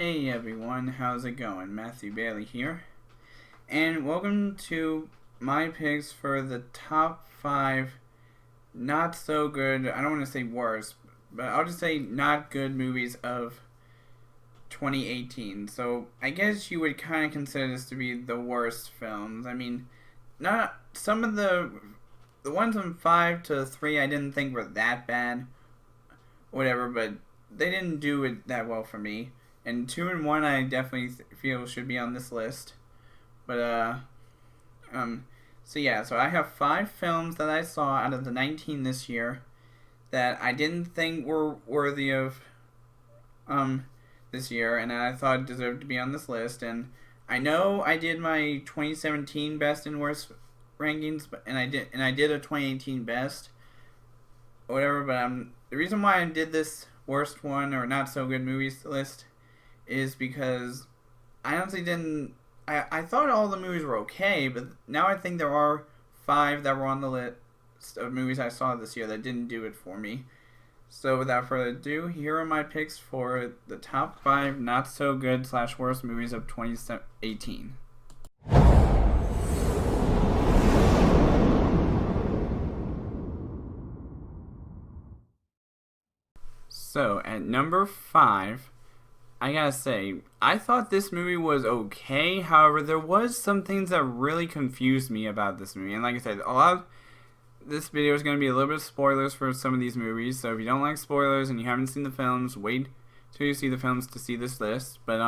Hey everyone, how's it going? Matthew Bailey here, and welcome to my picks for the top 5 not so good, I don't want to say worst, but I'll just say not good movies of 2018. So I guess you would kind of consider this to be the worst films. I mean, not some of the ones from 5 to 3 I didn't think were that bad, whatever, but they didn't do it that well for me. And 2 and 1 I definitely feel should be on this list. But so I have 5 films that I saw out of the 19 this year that I didn't think were worthy of this year, and I thought deserved to be on this list. And I know I did my 2017 best and worst rankings, and I did a 2018 best, or whatever. But the reason why I did this worst one or not so good movies list is because I honestly didn't. I thought all the movies were okay, but now I think there are 5 that were on the list of movies I saw this year that didn't do it for me. So without further ado, here are my picks for the top 5 not so good / worst movies of 2018. So at number 5, I gotta say, I thought this movie was okay. However, there was some things that really confused me about this movie. And like I said, a lot of this video is going to be a little bit of spoilers for some of these movies. So if you don't like spoilers and you haven't seen the films, wait till you see the films to see this list. But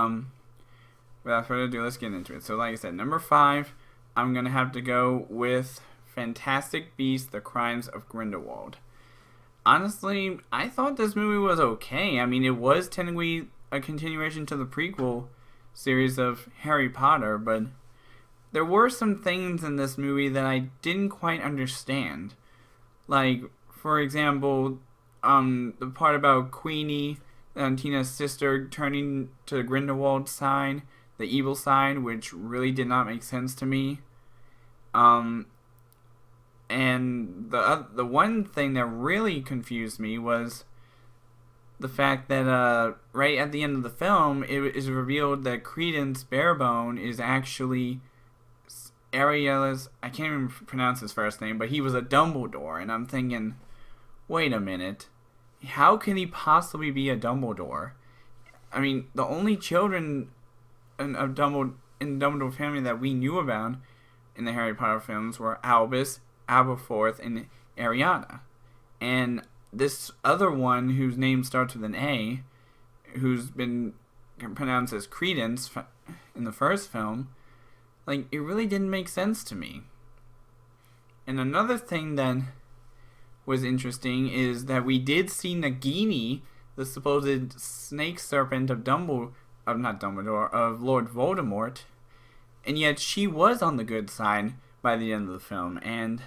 without further ado, let's get into it. So like I said, number 5, I'm going to have to go with Fantastic Beasts: The Crimes of Grindelwald. Honestly, I thought this movie was okay. I mean, it was technically a continuation to the prequel series of Harry Potter, but there were some things in this movie that I didn't quite understand. Like, for example, the part about Queenie, Tina's sister, turning to Grindelwald's side, the evil side, which really did not make sense to me. And the one thing that really confused me was the fact that right at the end of the film, it is revealed that Credence Barebone is actually Ariel's, I can't even pronounce his first name, but he was a Dumbledore. And I'm thinking, wait a minute, how can he possibly be a Dumbledore? I mean, the only children in the Dumbledore family that we knew about in the Harry Potter films were Albus, Aberforth, and Ariana. And this other one, whose name starts with an A, who's been pronounced as Credence in the first film, like, it really didn't make sense to me. And another thing that was interesting is that we did see Nagini, the supposed snake serpent of Lord Voldemort, and yet she was on the good side by the end of the film. And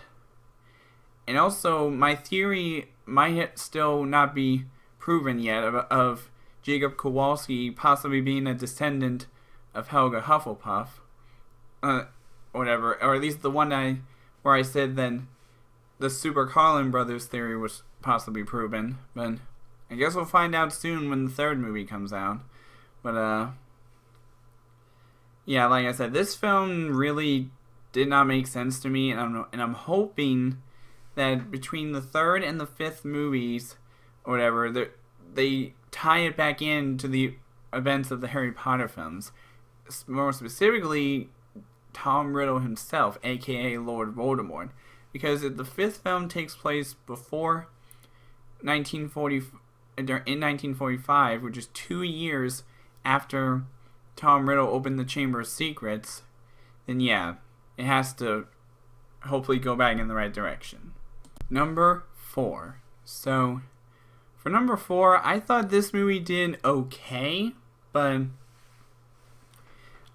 also, my theory might still not be proven yet of Jacob Kowalski possibly being a descendant of Helga Hufflepuff, whatever, or at least the one where I said then the Super Carlin brothers theory was possibly proven. But I guess we'll find out soon when the 3rd movie comes out. But yeah, like I said, this film really did not make sense to me, and I'm hoping that between the 3rd and the 5th movies, or whatever, they tie it back into the events of the Harry Potter films. More specifically, Tom Riddle himself, aka Lord Voldemort. Because if the 5th film takes place before 1945, which is 2 years after Tom Riddle opened the Chamber of Secrets, then yeah, it has to hopefully go back in the right direction. Number 4. So, for number 4, I thought this movie did okay, but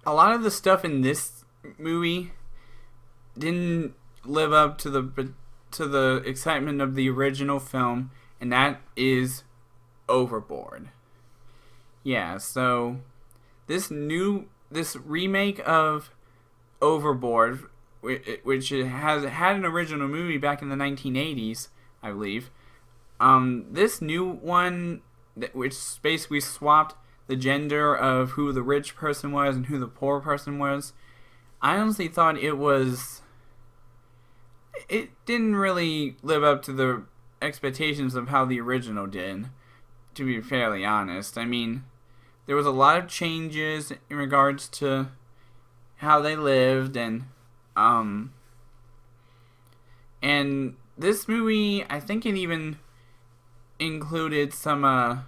a lot of the stuff in this movie didn't live up to the excitement of the original film, and that is Overboard. Yeah, so this remake of Overboard, which has had an original movie back in the 1980s, I believe. This new one, which basically swapped the gender of who the rich person was and who the poor person was. I honestly thought it didn't really live up to the expectations of how the original did, to be fairly honest. I mean, there was a lot of changes in regards to how they lived, and this movie, I think it even included some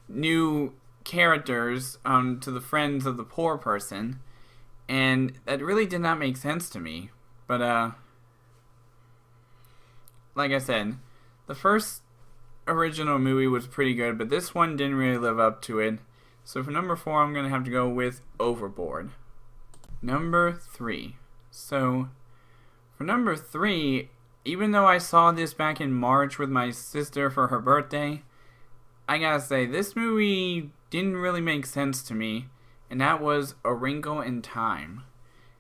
new characters to the friends of the poor person, and that really did not make sense to me. But like I said, the first original movie was pretty good, but this one didn't really live up to it. So for number 4, I'm going to have to go with Overboard. Number 3. So for number 3, even though I saw this back in March with my sister for her birthday, I gotta say, this movie didn't really make sense to me, and that was A Wrinkle in Time.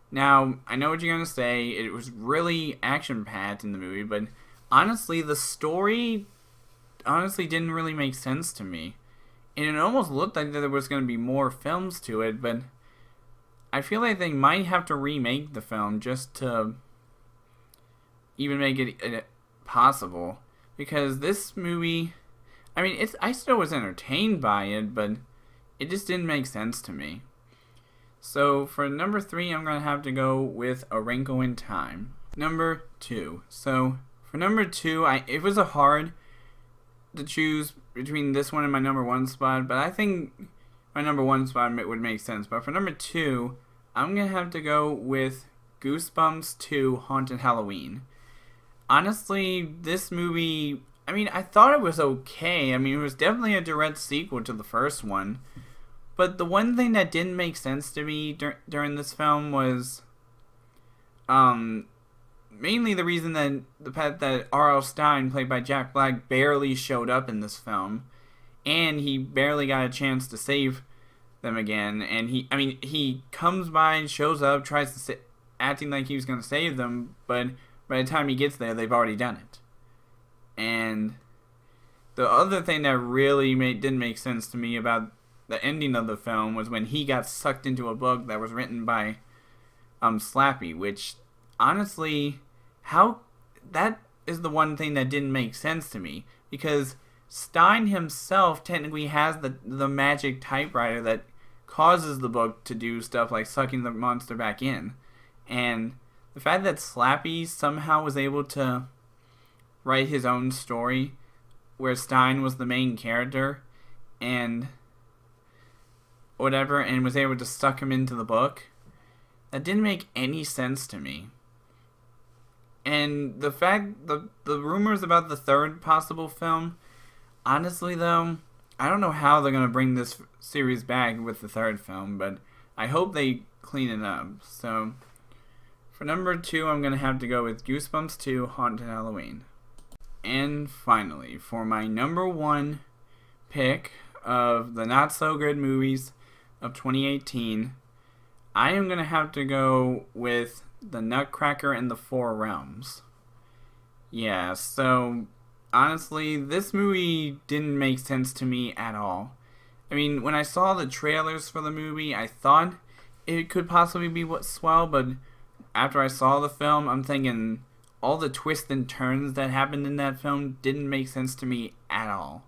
Now, I know what you're gonna say, it was really action-packed in the movie, but honestly, the story didn't really make sense to me. And it almost looked like there was going to be more films to it, but I feel like they might have to remake the film just to even make it possible. Because this movie, I mean, I still was entertained by it, but it just didn't make sense to me. So for number 3, I'm going to have to go with A Wrinkle in Time. Number 2. So for number 2, it was hard to choose between this one and my number 1 spot, but I think my number 1 spot would make sense. But for number 2, I'm going to have to go with Goosebumps 2 Haunted Halloween. Honestly, this movie, I mean, I thought it was okay. I mean, it was definitely a direct sequel to the first one. But the one thing that didn't make sense to me during this film was mainly the reason that the fact that R.L. Stine, played by Jack Black, barely showed up in this film, and he barely got a chance to save them again. And he comes by and shows up, tries to acting like he was going to save them, but by the time he gets there, they've already done it. And the other thing that really didn't make sense to me about the ending of the film was when he got sucked into a book that was written by Slappy, which honestly, that is the one thing that didn't make sense to me, because Stein himself technically has the magic typewriter that causes the book to do stuff like sucking the monster back in, and the fact that Slappy somehow was able to write his own story where Stein was the main character and whatever, and was able to suck him into the book, that didn't make any sense to me. And the fact, the rumors about the third possible film, honestly though, I don't know how they're going to bring this series back with the third film, but I hope they clean it up. So for number 2, I'm going to have to go with Goosebumps 2 Haunted Halloween. And finally, for my number 1 pick of the not so good movies of 2018, I am going to have to go with The Nutcracker and the Four Realms. Yeah, so honestly, this movie didn't make sense to me at all. I mean, when I saw the trailers for the movie, I thought it could possibly be swell, but after I saw the film, I'm thinking all the twists and turns that happened in that film didn't make sense to me at all.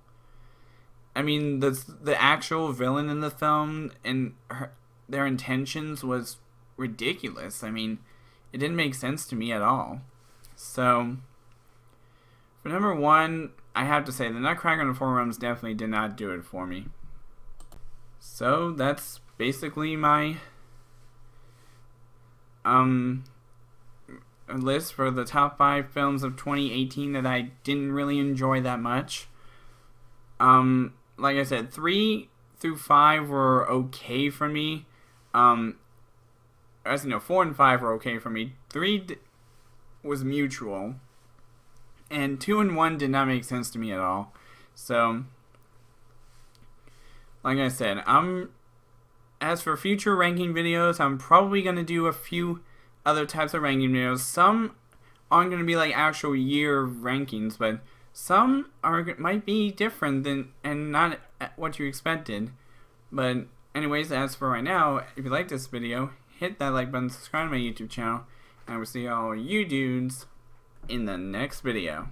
I mean, the actual villain in the film and their intentions was ridiculous. I mean, it didn't make sense to me at all. So for number 1, I have to say The Nutcracker and the Four Realms definitely did not do it for me. So that's basically my list for the top 5 films of 2018 that I didn't really enjoy that much. Like I said, 3 through 5 were okay for me. 4 and 5 were okay for me. 3 was mutual, and 2 and 1 did not make sense to me at all. So, like I said, as for future ranking videos, I'm probably going to do a few other types of ranking videos. Some aren't going to be like actual year rankings, but some might be different than and not what you expected. But anyways, as for right now, if you like this video, hit that like button, subscribe to my YouTube channel, and I will see all you dudes in the next video.